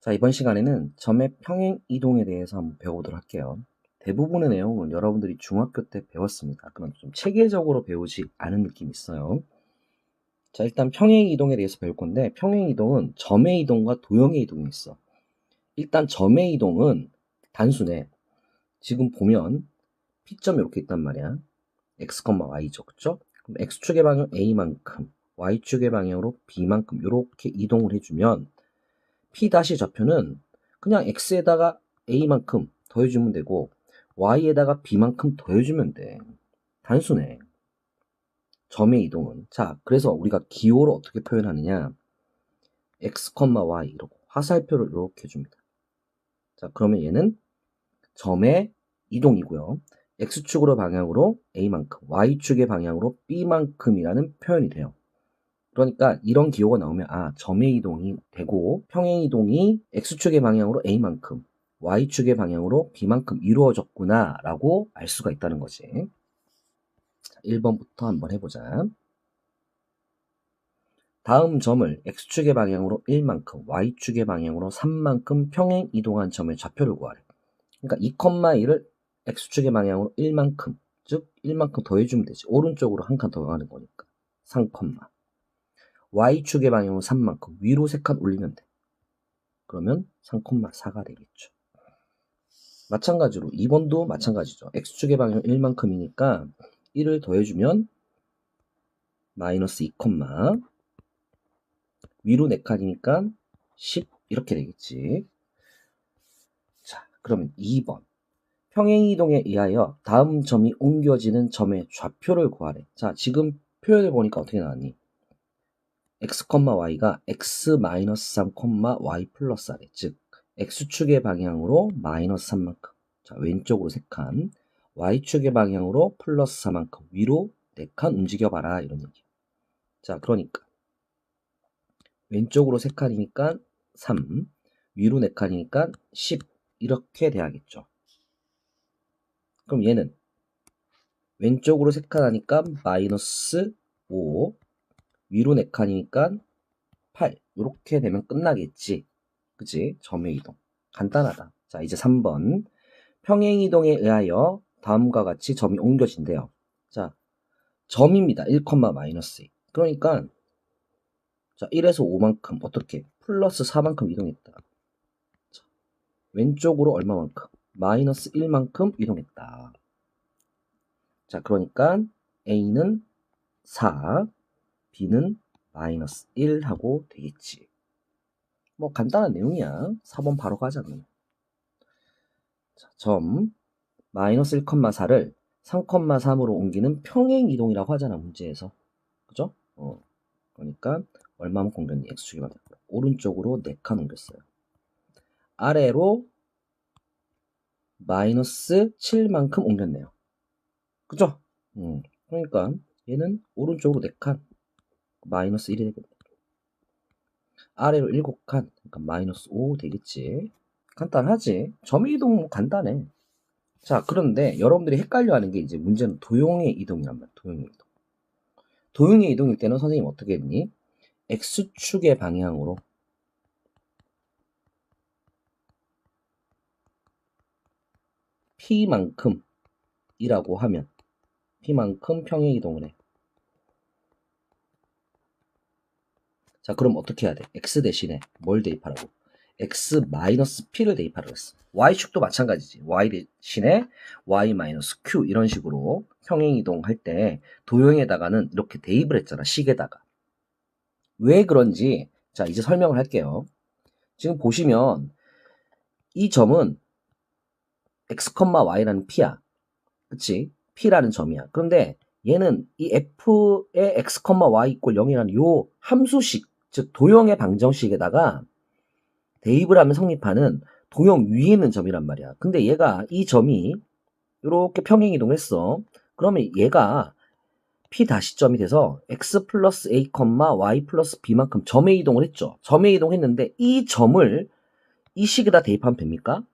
자, 이번 시간에는 점의 평행 이동에 대해서 한번 배워보도록 할게요. 대부분의 내용은 여러분들이 중학교 때 배웠습니다. 그럼 좀 체계적으로 배우지 않은 느낌이 있어요. 자, 일단 평행 이동에 대해서 배울 건데, 평행 이동은 점의 이동과 도형의 이동이 있어. 일단 점의 이동은 단순해. 지금 보면 P점이 이렇게 있단 말이야. X, Y죠. 그쵸? 그럼 X축의 방향 A만큼, Y축의 방향으로 B만큼 이렇게 이동을 해주면 P 다시 좌표는 그냥 X에다가 A만큼 더해주면 되고 Y에다가 B만큼 더해주면 돼. 단순해. 점의 이동은. 자, 그래서 우리가 기호를 어떻게 표현하느냐. X, Y 이러고 화살표를 이렇게 줍니다. 자, 그러면 얘는 점의 이동이고요. X축으로 방향으로 A만큼, Y축의 방향으로 B만큼이라는 표현이 돼요. 그러니까 이런 기호가 나오면 점의 이동이 되고 평행 이동이 X축의 방향으로 A만큼, Y축의 방향으로 B만큼 이루어졌구나 라고 알 수가 있다는 거지. 자, 1번부터 한번 해보자. 다음 점을 X축의 방향으로 1만큼, Y축의 방향으로 3만큼 평행 이동한 점의 좌표를 구하래. 그러니까 2,1을 X축의 방향으로 1만큼, 즉 1만큼 더해주면 되지. 오른쪽으로 한 칸 더 가는 거니까. 3, Y축의 방향으로 3만큼 위로 3칸 올리면 돼. 그러면 3,4가 되겠죠. 마찬가지로 2번도 마찬가지죠. X축의 방향 1만큼이니까 1을 더해주면 마이너스 2, 위로 4칸이니까 10 이렇게 되겠지. 자, 그러면 2번. 평행이동에 의하여 다음 점이 옮겨지는 점의 좌표를 구하래. 자, 지금 표현을 보니까 어떻게 나왔니? x, y가 x-3, y 플러스 아래, 즉 x축의 방향으로 마이너스 3만큼, 자 왼쪽으로 3칸, y축의 방향으로 플러스 4만큼 위로 4칸 움직여봐라 이런 얘기. 자, 그러니까 왼쪽으로 3칸이니까 3, 위로 4칸이니까 10 이렇게 돼야겠죠. 그럼 얘는 왼쪽으로 3칸 하니까 마이너스 5, 위로 4칸이니까 8 이렇게 되면 끝나겠지. 그치? 점의 이동. 간단하다. 자, 이제 3번. 평행 이동에 의하여 다음과 같이 점이 옮겨진대요. 자, 점입니다. 1, 마이너스 2. 그러니까 자, 1에서 5만큼 어떻게? 플러스 4만큼 이동했다. 자, 왼쪽으로 얼마만큼? 마이너스 1만큼 이동했다. 자, 그러니까 A는 4, B는 마이너스 1 하고 되겠지. 뭐 간단한 내용이야. 4번 바로 가자 그러면. 자, 점 마이너스 1,4를 3,3으로 옮기는 평행 이동이라고 하잖아, 문제에서. 그죠? 그러니까 얼마만큼 옮겼니? X축이 맞아. 오른쪽으로 4칸 옮겼어요. 아래로 마이너스 7만큼 옮겼네요. 그죠? 그러니까 얘는 오른쪽으로 4칸 마이너스 1이 되겠네. 아래로 7칸 그러니까 마이너스 5 되겠지. 간단하지? 점의 이동 간단해. 자, 그런데 여러분들이 헷갈려하는 게 이제 문제는 도형의 이동이란 말이야. 도형의 이동. 도형의 이동일 때는 선생님 어떻게 했니? X축의 방향으로 P만큼 이라고 하면 P만큼 평행 이동을 해. 자, 그럼 어떻게 해야 돼? X 대신에 뭘 대입하라고? X-P를 대입하라고 했어. Y축도 마찬가지지. Y 대신에 Y-Q 이런 식으로 평행 이동할 때 도형에다가는 이렇게 대입을 했잖아. 식에다가. 왜 그런지 자, 이제 설명을 할게요. 지금 보시면 이 점은 X, Y라는 P야. 그치? P라는 점이야. 그런데 얘는 이 F의 X, Y = 0이라는 요 함수식, 즉 도형의 방정식에다가 대입을 하면 성립하는 도형 위에 있는 점이란 말이야. 근데 얘가 이 점이 이렇게 평행 이동했어. 그러면 얘가 P 다시점이 돼서 X 플러스 A, Y 플러스 B만큼 점의 이동을 했죠. 점의 이동했는데 이 점을 이 식에다 대입하면 됩니까?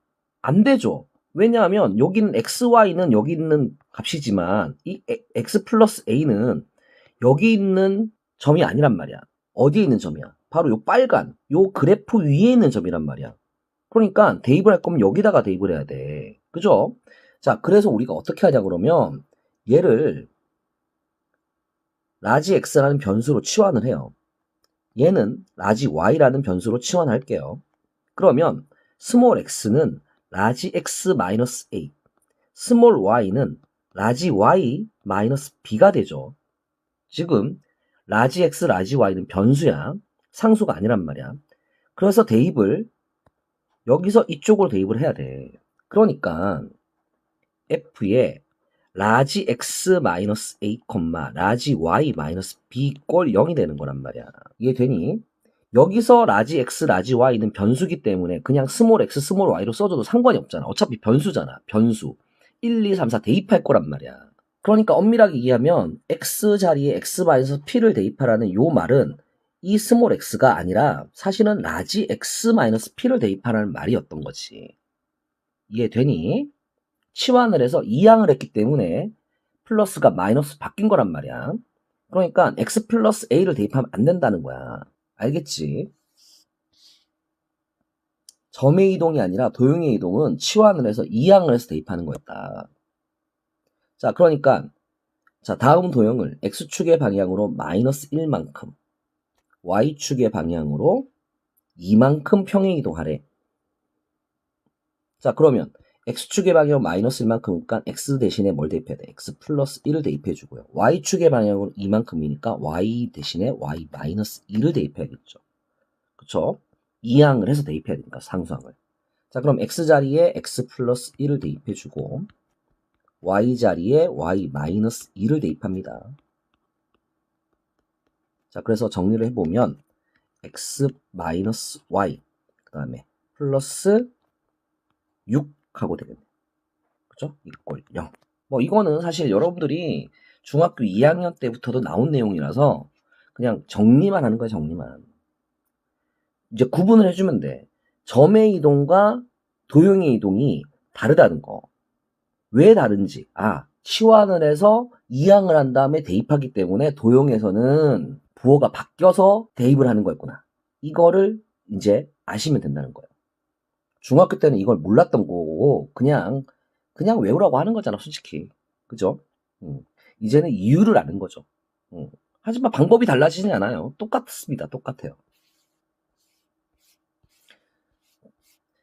안 되죠. 왜냐하면 여기는 XY는 여기 있는 값이지만 이 X 플러스 A는 여기 있는 점이 아니란 말이야. 어디에 있는 점이야? 바로 요 빨간 요 그래프 위에 있는 점이란 말이야. 그러니까 대입을 할 거면 여기다가 대입을 해야 돼. 그죠? 자, 그래서 우리가 어떻게 하냐 그러면 얘를 라지 x라는 변수로 치환을 해요. 얘는 라지 y라는 변수로 치환할게요. 그러면 스몰 x는 라지 x 마이너스 a, 스몰 y는 라지 y 마이너스 b가 되죠. 지금 라지 x, 라지 y는 변수야. 상수가 아니란 말이야. 그래서 대입을 여기서 이쪽으로 대입을 해야 돼. 그러니까 f에 라지 x 마이너스 a, 라지 y 마이너스 b 꼴 0이 되는 거란 말이야. 이해되니? 여기서 라지 x, 라지 y는 변수기 때문에 그냥 스몰 x, 스몰 y로 써줘도 상관이 없잖아. 어차피 변수잖아. 변수. 1, 2, 3, 4 대입할 거란 말이야. 그러니까 엄밀하게 얘기하면 x 자리에 x 마이너스 p를 대입하라는 요 말은 이 스몰 x가 아니라 사실은 라지 x 마이너스 p를 대입하라는 말이었던 거지. 이해되니? 치환을 해서 이항을 했기 때문에 플러스가 마이너스 바뀐 거란 말이야. 그러니까 x 플러스 a를 대입하면 안 된다는 거야. 알겠지? 점의 이동이 아니라 도형의 이동은 치환을 해서 이항을 해서 대입하는 거였다. 자, 그러니까 자, 다음 도형을 x축의 방향으로 마이너스 1만큼, y축의 방향으로 2만큼 평행 이동하래. 자, 그러면 x축의 방향 마이너스 1만큼이니까 x 대신에 뭘 대입해야 돼? x 플러스 1을 대입해주고요. y축의 방향으로 2만큼이니까 y 대신에 y 마이너스 2를 대입해야겠죠. 그쵸? 이항을 해서 대입해야 되니까 상수항을. 자, 그럼 x 자리에 x 플러스 1을 대입해주고 y 자리에 y 마이너스 2를 대입합니다. 자, 그래서 정리를 해보면 x 마이너스 y 그 다음에 플러스 6 하고 되겠네. 그죠? 이꼴 0. 뭐 이거는 사실 여러분들이 중학교 2학년 때부터도 나온 내용이라서 그냥 정리만 하는 거야, 정리만. 이제 구분을 해주면 돼. 점의 이동과 도형의 이동이 다르다는 거. 왜 다른지. 치환을 해서 이항을 한 다음에 대입하기 때문에 도형에서는 부호가 바뀌어서 대입을 하는 거였구나. 이거를 이제 아시면 된다는 거예요. 중학교 때는 이걸 몰랐던 거고 그냥 외우라고 하는 거잖아, 솔직히. 그죠? 이제는 이유를 아는 거죠. 하지만 방법이 달라지지 않아요. 똑같습니다. 똑같아요.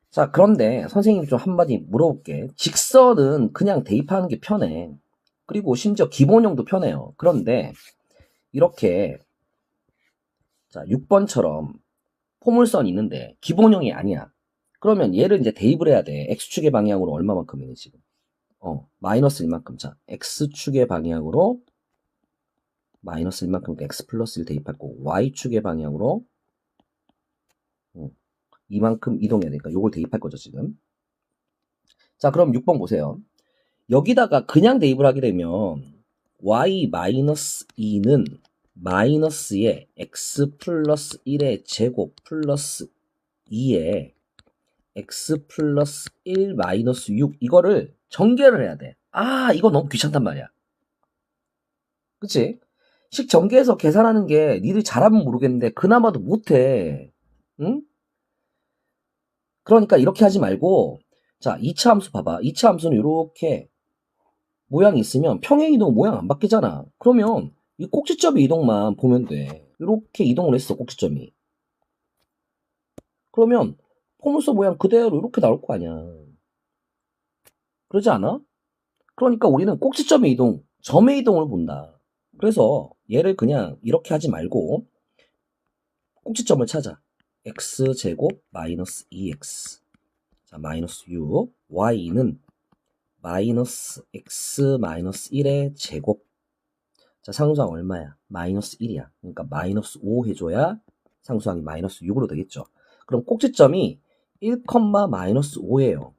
자, 그런데 선생님이 좀 한마디 물어볼게. 직선은 그냥 대입하는 게 편해. 그리고 심지어 기본형도 편해요. 그런데 이렇게 자 6번처럼 포물선이 있는데 기본형이 아니야. 그러면 얘를 이제 대입을 해야 돼. x축의 방향으로 얼마만큼이니 지금? 마이너스 1만큼. 자, x축의 방향으로 마이너스 1만큼 x 플러스 1 대입할 거고 y축의 방향으로 이만큼 이동해야 되니까 요걸 대입할 거죠, 지금. 자, 그럼 6번 보세요. 여기다가 그냥 대입을 하게 되면 y 마이너스 2는 마이너스에 x 플러스 1의 제곱 플러스 2에 x 플러스 1 마이너스 6 이거를 전개를 해야 돼. 이거 너무 귀찮단 말이야. 그치? 식 전개해서 계산하는 게 니들 잘하면 모르겠는데 그나마도 못해. 응? 그러니까 이렇게 하지 말고 자 2차 함수 봐봐. 2차 함수는 이렇게 모양이 있으면 평행이동 모양 안 바뀌잖아. 그러면 이 꼭지점의 이동만 보면 돼. 이렇게 이동을 했어, 꼭지점이. 그러면 포물선 모양 그대로 이렇게 나올 거 아니야. 그러지 않아? 그러니까 우리는 꼭지점의 이동, 점의 이동을 본다. 그래서 얘를 그냥 이렇게 하지 말고 꼭지점을 찾아. x제곱 마이너스 2x. 자, 마이너스 6. y는 마이너스 x 마이너스 1의 제곱. 자, 상수항 얼마야? 마이너스 1이야. 그러니까 마이너스 5 해줘야 상수항이 마이너스 6으로 되겠죠. 그럼 꼭지점이 1, 마이너스 5예요.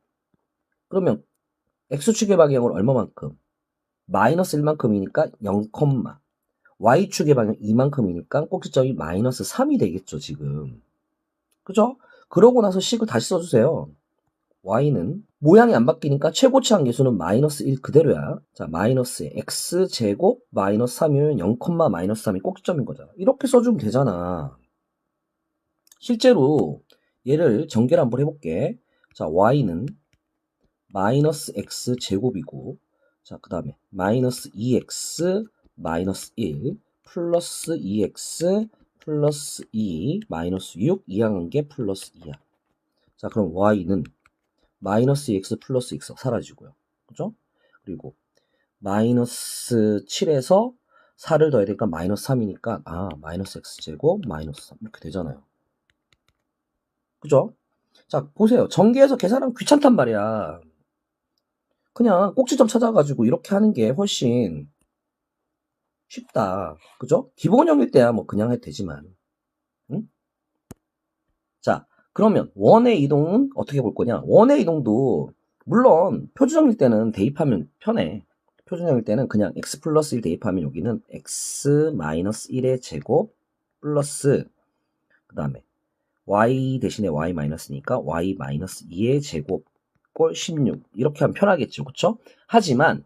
그러면 x축의 방향으로 얼마만큼? 마이너스 1만큼이니까 0, y축의 방향 2만큼이니까 꼭지점이 마이너스 3이 되겠죠, 지금. 그죠? 그러고 나서 식을 다시 써주세요. y는 모양이 안 바뀌니까 최고치 한계수는 마이너스 1 그대로야. 자, 마이너스 x제곱 마이너스 3이면 0, 마이너스 3이 꼭지점인 거잖아. 이렇게 써주면 되잖아. 실제로 얘를 전개를 한번 해볼게. 자, y는 마이너스 x 제곱이고, 자, 그 다음에 마이너스 2x 마이너스 1 플러스 2x 플러스 2 마이너스 6 이항관계 플러스 2야. 자, 그럼 y는 마이너스 2x 플러스 x 사라지고요. 그죠? 그리고 마이너스 7에서 4를 더해야 되니까 마이너스 3이니까 마이너스 x제곱 마이너스 3 이렇게 되잖아요. 그죠? 자, 보세요. 전개해서 계산하면 귀찮단 말이야. 그냥 꼭지점 찾아가지고 이렇게 하는 게 훨씬 쉽다. 그죠? 기본형일 때야 뭐 그냥 해도 되지만. 응? 자, 그러면 원의 이동은 어떻게 볼 거냐? 원의 이동도 물론 표준형일 때는 대입하면 편해. 표준형일 때는 그냥 x 플러스 1 대입하면 여기는 x 마이너스 1의 제곱 플러스 그 다음에 y 대신에 y 마이너스니까 y 마이너스 2의 제곱 꼴 16 이렇게 하면 편하겠죠. 그쵸? 하지만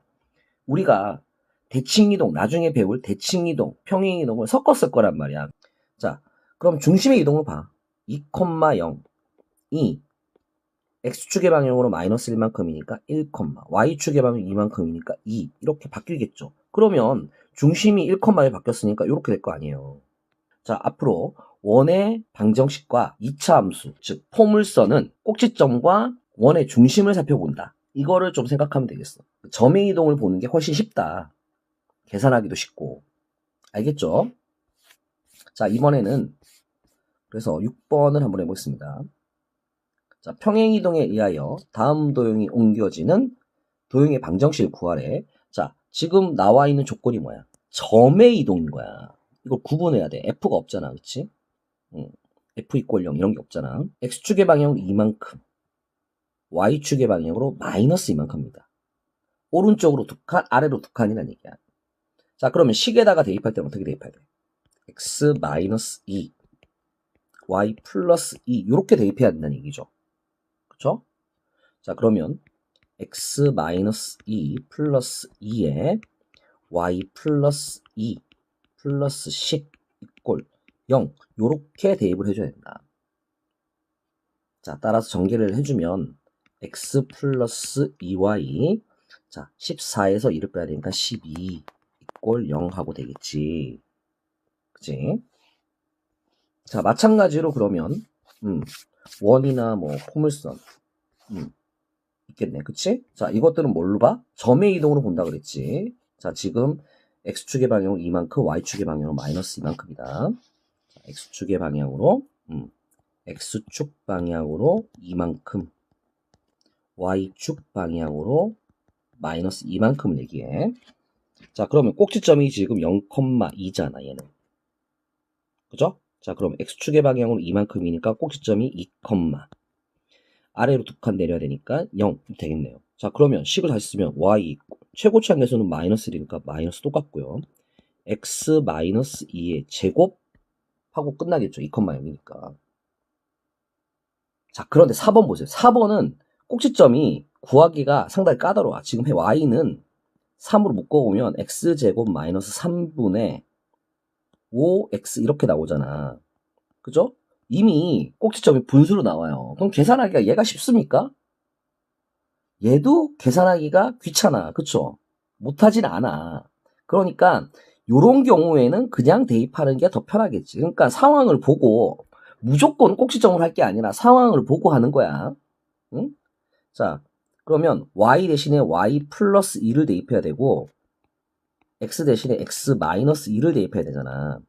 우리가 대칭이동, 나중에 배울 대칭이동, 평행이동을 섞었을 거란 말이야. 자, 그럼 중심의 이동을 봐. 2,0 이 x축의 방향으로 마이너스 1만큼이니까 1, y축의 방향 2만큼이니까 2 이렇게 바뀌겠죠. 그러면 중심이 1,에 바뀌었으니까 이렇게 될 거 아니에요. 자, 앞으로 원의 방정식과 2차 함수, 즉 포물선은 꼭지점과 원의 중심을 살펴본다. 이거를 좀 생각하면 되겠어. 점의 이동을 보는 게 훨씬 쉽다. 계산하기도 쉽고. 알겠죠? 자, 이번에는 그래서 6번을 한번 해보겠습니다. 자, 평행이동에 의하여 다음 도형이 옮겨지는 도형의 방정식을 구하래. 자, 지금 나와 있는 조건이 뭐야? 점의 이동인 거야. 이걸 구분해야 돼. F가 없잖아. 그치? F 이퀄 0 이런 게 없잖아. X축의 방향으로 이만큼, Y축의 방향으로 마이너스 이만큼입니다. 오른쪽으로 2칸, 아래로 2칸이라는 얘기야. 자, 그러면 식에다가 대입할 때는 어떻게 대입해야 돼? X 마이너스 2, Y 플러스 2 이렇게 대입해야 된다는 얘기죠. 그쵸? 자, 그러면 x 마이너스 2 플러스 2에 y 플러스 2 플러스 10 이꼴 0 요렇게 대입을 해줘야 된다. 자, 따라서 전개를 해주면 x 플러스 2y 자, 14에서 2를 빼야 되니까 12 이꼴 0 하고 되겠지. 그치? 자, 마찬가지로 그러면 원이나 뭐 포물선 있겠네. 그치? 자, 이것들은 뭘로 봐? 점의 이동으로 본다 그랬지. 자, 지금 x축의 방향으로 이만큼, y축의 방향으로 마이너스 이만큼이다. 자, x축의 방향으로 x축 방향으로 이만큼, y축 방향으로 마이너스 이만큼을 얘기해. 자, 그러면 꼭지점이 지금 0,2잖아, 얘는. 그죠? 자, 그럼 x축의 방향으로 이만큼이니까 꼭지점이 2, 아래로 2칸 내려야 되니까 0 되겠네요. 자, 그러면 식을 다시 쓰면 y 최고치 한계수는 마이너스 1이니까 마이너스 똑같고요. x 마이너스 2의 제곱하고 끝나겠죠. 2, 0이니까. 자, 그런데 4번 보세요. 4번은 꼭지점이 구하기가 상당히 까다로워. 지금 y는 3으로 묶어보면 x제곱 마이너스 3분의 5x 이렇게 나오잖아. 그죠? 이미 꼭지점이 분수로 나와요. 그럼 계산하기가 얘가 쉽습니까? 얘도 계산하기가 귀찮아. 그쵸? 못하진 않아. 그러니까 요런 경우에는 그냥 대입하는 게 더 편하겠지. 그러니까 상황을 보고 무조건 꼭지점을 할 게 아니라 상황을 보고 하는 거야. 응? 자, 그러면 y 대신에 y 플러스 2를 대입해야 되고 x 대신에 x 마이너스 2를 대입해야 되잖아.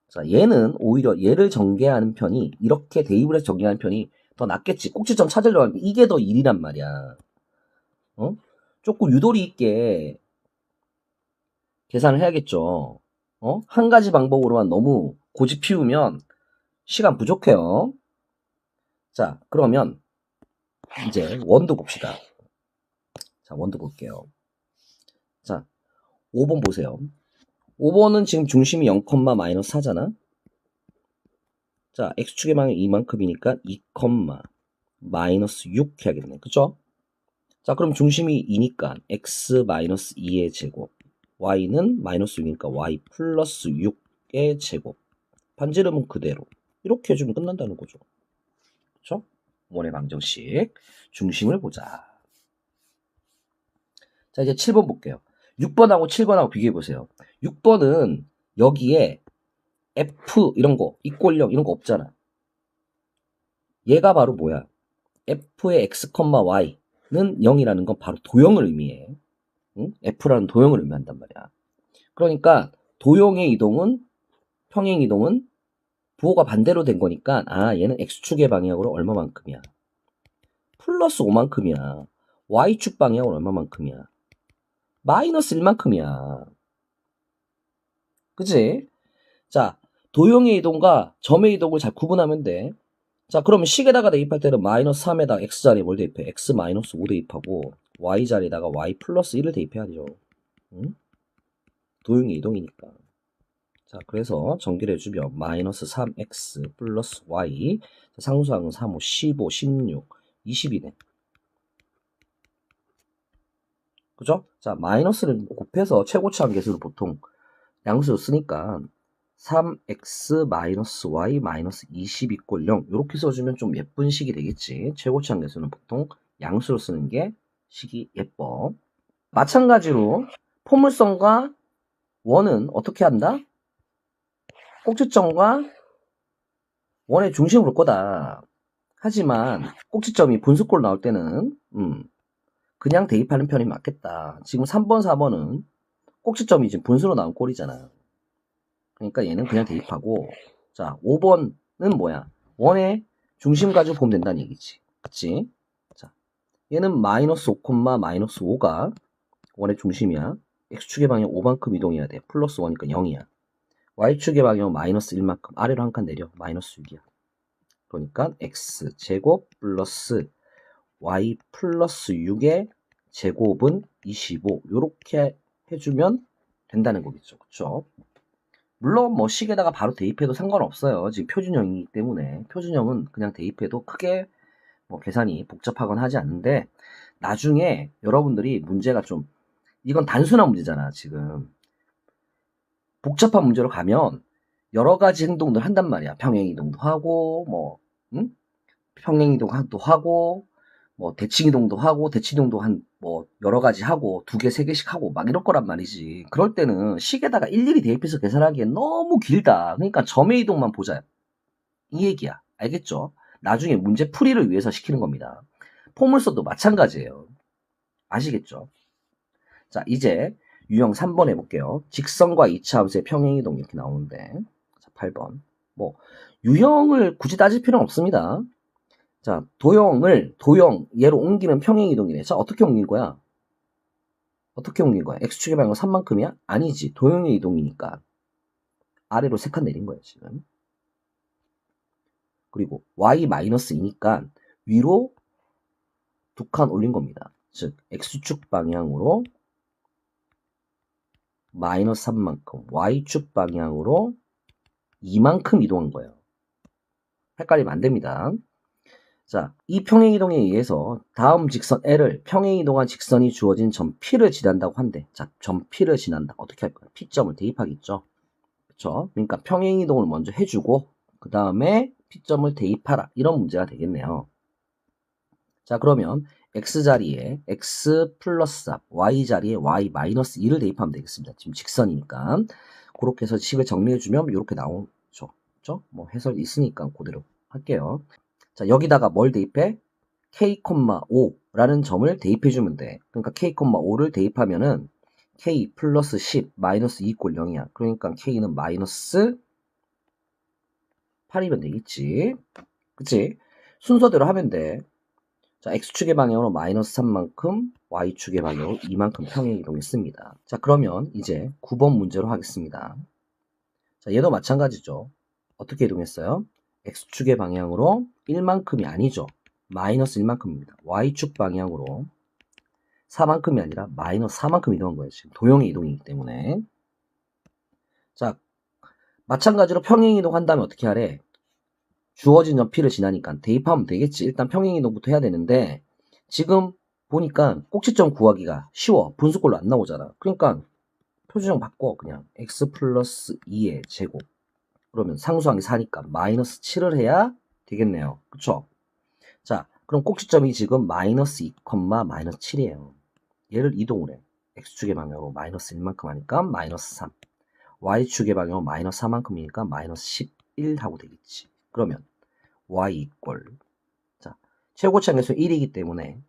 자, 얘는 오히려 얘를 전개하는 편이 이렇게 대입을 해서 전개하는 편이 더 낫겠지. 꼭지점 찾으려고 하는 게 이게 더 일이란 말이야. 어? 조금 유도리 있게 계산을 해야겠죠. 한 가지 방법으로만 너무 고집 피우면 시간 부족해요. 자, 그러면 이제 원도 봅시다. 자, 원도 볼게요. 자, 5번 보세요. 5번은 지금 중심이 0, 마이너스 4잖아. 자, x축의 방향 이만큼이니까 2, 마이너스 6 해야겠네. 그쵸? 자, 그럼 중심이 2니까 x 마이너스 2의 제곱, y는 마이너스 6이니까 y 플러스 6의 제곱 반지름은 그대로. 이렇게 해주면 끝난다는 거죠. 그쵸? 원의 방정식. 중심을 보자. 자, 이제 7번 볼게요. 6번하고 7번하고 비교해보세요. 6번은 여기에 F 이런 거, 이꼴0 이런 거 없잖아. 얘가 바로 뭐야? F의 X, Y는 0이라는 건 바로 도형을 의미해. 응? F라는 도형을 의미한단 말이야. 그러니까 도형의 이동은, 평행 이동은 부호가 반대로 된 거니까 얘는 X축의 방향으로 얼마만큼이야? 플러스 5만큼이야. Y축 방향으로 얼마만큼이야? 마이너스 1만큼이야. 그치? 자, 도형의 이동과 점의 이동을 잘 구분하면 돼. 자, 그러면 식에다가 대입할 때는 마이너스 3에다가 X자리에 뭘 대입해? X 마이너스 5 대입하고 Y자리에다가 Y 플러스 1을 대입해야 되죠. 응? 도형의 이동이니까. 자, 그래서 전기를 해주면 마이너스 3X 플러스 Y. 상수항은 3, 5, 15, 16, 20이네. 그죠? 자, 마이너스를 곱해서 최고차항 계수를 보통 양수로 쓰니까 3x 마이너스 y 마이너스 20 이꼴 0 이렇게 써주면 좀 예쁜 식이 되겠지. 최고차항 계수는 보통 양수로 쓰는 게 식이 예뻐. 마찬가지로 포물선과 원은 어떻게 한다? 꼭지점과 원의 중심을 볼 거다. 하지만 꼭지점이 분수꼴 나올 때는 그냥 대입하는 편이 맞겠다. 지금 3번, 4번은 꼭지점이 지금 분수로 나온 꼴이잖아. 그러니까 얘는 그냥 대입하고, 자, 5번은 뭐야? 원의 중심 가지고 보면 된다는 얘기지. 그치? 자, 얘는 마이너스 5, 마이너스 5가 원의 중심이야. X축의 방향 5만큼 이동해야 돼. 플러스 1이니까 0이야. Y축의 방향은 마이너스 1만큼. 아래로 한 칸 내려. 마이너스 6이야. 그러니까 X제곱 플러스 Y 플러스 6의 제곱은 25. 요렇게 해주면 된다는 거겠죠. 그쵸? 물론 뭐 식에다가 바로 대입해도 상관없어요. 지금 표준형이기 때문에. 표준형은 그냥 대입해도 크게 뭐 계산이 복잡하거나 하지 않는데, 나중에 여러분들이 문제가 좀, 이건 단순한 문제잖아. 지금 복잡한 문제로 가면 여러 가지 행동들 한단 말이야. 평행이동도 하고 뭐 평행이동도 하고 뭐 대칭이동도 하고 대칭이동도 한 뭐 여러 가지 하고 2개, 3개씩 하고 막 이럴 거란 말이지. 그럴 때는 식에다가 일일이 대입해서 계산하기엔 너무 길다. 그러니까 점의 이동만 보자. 이 얘기야. 알겠죠? 나중에 문제 풀이를 위해서 시키는 겁니다. 포물선도 마찬가지예요. 아시겠죠? 자, 이제 유형 3번 해볼게요. 직선과 이차함수의 평행이동 이렇게 나오는데, 자, 8번. 뭐 유형을 굳이 따질 필요는 없습니다. 자, 도형 얘로 옮기는 평행이동이네. 자, 어떻게 옮긴 거야? 어떻게 옮긴 거야? X축의 방향은 3만큼이야? 아니지. 도형의 이동이니까 아래로 3칸 내린 거야, 지금. 그리고 Y-2니까 위로 2칸 올린 겁니다. 즉, X축 방향으로 마이너스 3만큼, Y축 방향으로 2만큼 이동한 거예요. 헷갈리면 안 됩니다. 자, 이 평행이동에 의해서 다음 직선 L을 평행이동한 직선이 주어진 점 P를 지난다고 한대. 자, 점 P를 지난다. 어떻게 할 거야? P점을 대입하겠죠. 그쵸? 그러니까 평행이동을 먼저 해주고 그 다음에 P점을 대입하라. 이런 문제가 되겠네요. 자, 그러면 X자리에 X 플러스 4, Y자리에 Y 마이너스 2를 대입하면 되겠습니다. 지금 직선이니까. 그렇게 해서 식을 정리해주면 이렇게 나오죠. 그쵸? 뭐 해설이 있으니까 그대로 할게요. 자, 여기다가 뭘 대입해? K,5라는 점을 대입해주면 돼. 그러니까 K,5를 대입하면은 K 플러스 10 마이너스 2 이꼴 0이야. 그러니까 K는 마이너스 8이면 되겠지. 그치? 순서대로 하면 돼. 자, X축의 방향으로 마이너스 3만큼, Y축의 방향으로 2만큼 평행 이동했습니다. 자, 그러면 이제 9번 문제로 하겠습니다. 자, 얘도 마찬가지죠. 어떻게 이동했어요? X축의 방향으로 1만큼이 아니죠. 마이너스 1만큼입니다. Y축 방향으로 4만큼이 아니라 마이너스 4만큼 이동한 거예요. 지금 도형의 이동이기 때문에. 자, 마찬가지로 평행 이동한 다음에 어떻게 하래? 주어진 점 P를 지나니까 대입하면 되겠지. 일단 평행 이동부터 해야 되는데 지금 보니까 꼭지점 구하기가 쉬워. 분수꼴로 안 나오잖아. 그러니까 표준형 바꿔. 그냥 X 플러스 2의 제곱 그러면 상수항이 4니까 마이너스 7을 해야 되겠네요. 그쵸? 자, 그럼 꼭지점이 지금 마이너스 2, 마이너스 7이에요. 얘를 이동을 해. x축의 방향으로 마이너스 1만큼 하니까 마이너스 3. y축의 방향으로 마이너스 4만큼이니까 마이너스 11 하고 되겠지. 그러면 y 이꼴. 자, 최고차항에서 1이기 때문에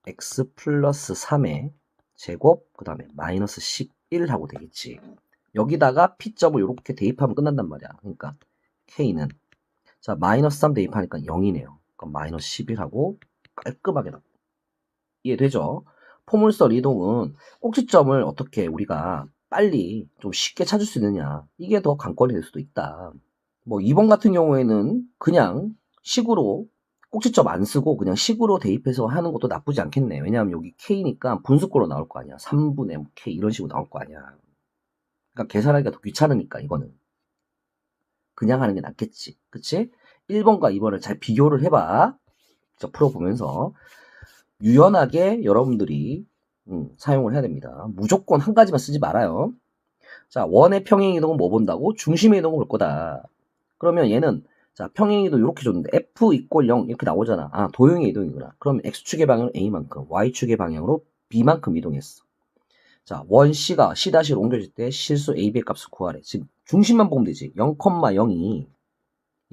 x 플러스 3의 제곱, 그 다음에 마이너스 11 하고 되겠지. 여기다가 p점을 이렇게 대입하면 끝난단 말이야. 그러니까 k는, 자, 마이너스 3 대입하니까 0이네요. 그럼 마이너스 11하고 깔끔하게 나와. 이해되죠? 포물선 이동은 꼭지점을 어떻게 우리가 빨리 좀 쉽게 찾을 수 있느냐, 이게 더 관건이 될 수도 있다. 뭐 2번 같은 경우에는 그냥 식으로 꼭지점 안 쓰고 그냥 식으로 대입해서 하는 것도 나쁘지 않겠네. 왜냐하면 여기 k니까 분수꼴로 나올 거 아니야. 3분의 k 이런 식으로 나올 거 아니야. 그러니까 계산하기가 더 귀찮으니까 이거는 그냥 하는 게 낫겠지. 그치? 1번과 2번을 잘 비교를 해봐. 풀어보면서 유연하게 여러분들이 사용을 해야 됩니다. 무조건 한 가지만 쓰지 말아요. 자, 원의 평행이동은 뭐 본다고? 중심의 이동을 볼 거다. 그러면 얘는, 자, 평행이동 이렇게 줬는데 f 이꼴 0 이렇게 나오잖아. 아, 도형의 이동이구나. 그럼 x축의 방향으로 a만큼, y축의 방향으로 b만큼 이동했어. 자, 원 c가 c''로 옮겨질 때 실수 ab의 값을 구하래. 지금 중심만 보면 되지. 0,0이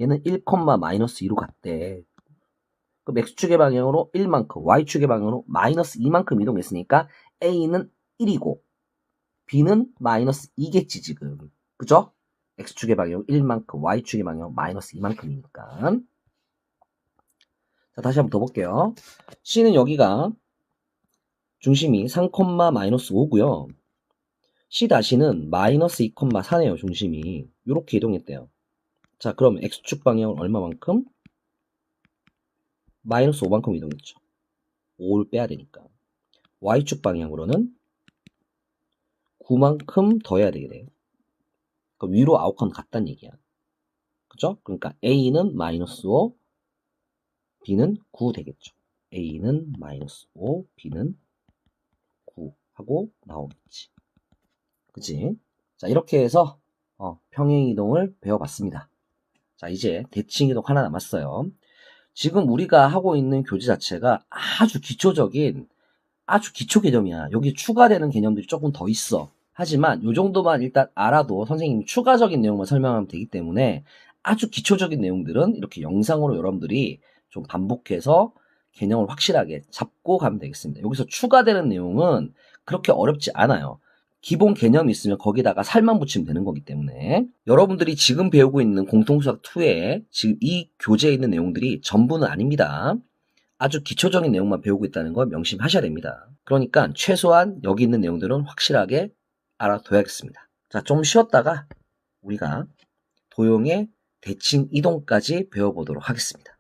얘는 1, 마이너스 2로 갔대. 그럼 x축의 방향으로 1만큼, y축의 방향으로 마이너스 2만큼 이동했으니까 a는 1이고 b는 마이너스 2겠지 지금. 그죠? x축의 방향 1만큼, y축의 방향 마이너스 2만큼이니까. 자, 다시 한번 더 볼게요. c는 여기가 중심이 3, 마이너스 5고요. c-는 마이너스 2, 4네요. 중심이. 이렇게 이동했대요. 자, 그럼 x축 방향은 얼마만큼? 마이너스 5만큼 이동했죠. 5를 빼야 되니까. y축 방향으로는 9만큼 더 해야 되겠네요. 그러니까 위로 아웃칸 같다는 얘기야. 그죠? 그러니까 a는 마이너스 5, b는 9 되겠죠. a는 마이너스 5, b는 9 하고 나오겠지. 그치? 자, 이렇게 해서 평행이동을 배워봤습니다. 자, 이제 대칭이동 하나 남았어요. 지금 우리가 하고 있는 교재 자체가 아주 기초적인, 아주 기초 개념이야. 여기 추가되는 개념들이 조금 더 있어. 하지만 이 정도만 일단 알아도 선생님이 추가적인 내용만 설명하면 되기 때문에 아주 기초적인 내용들은 이렇게 영상으로 여러분들이 좀 반복해서 개념을 확실하게 잡고 가면 되겠습니다. 여기서 추가되는 내용은 그렇게 어렵지 않아요. 기본 개념이 있으면 거기다가 살만 붙이면 되는 거기 때문에 여러분들이 지금 배우고 있는 공통수학 2에 지금 이 교재에 있는 내용들이 전부는 아닙니다. 아주 기초적인 내용만 배우고 있다는 걸 명심하셔야 됩니다. 그러니까 최소한 여기 있는 내용들은 확실하게 알아둬야겠습니다. 자, 좀 쉬었다가 우리가 도형의 대칭 이동까지 배워보도록 하겠습니다.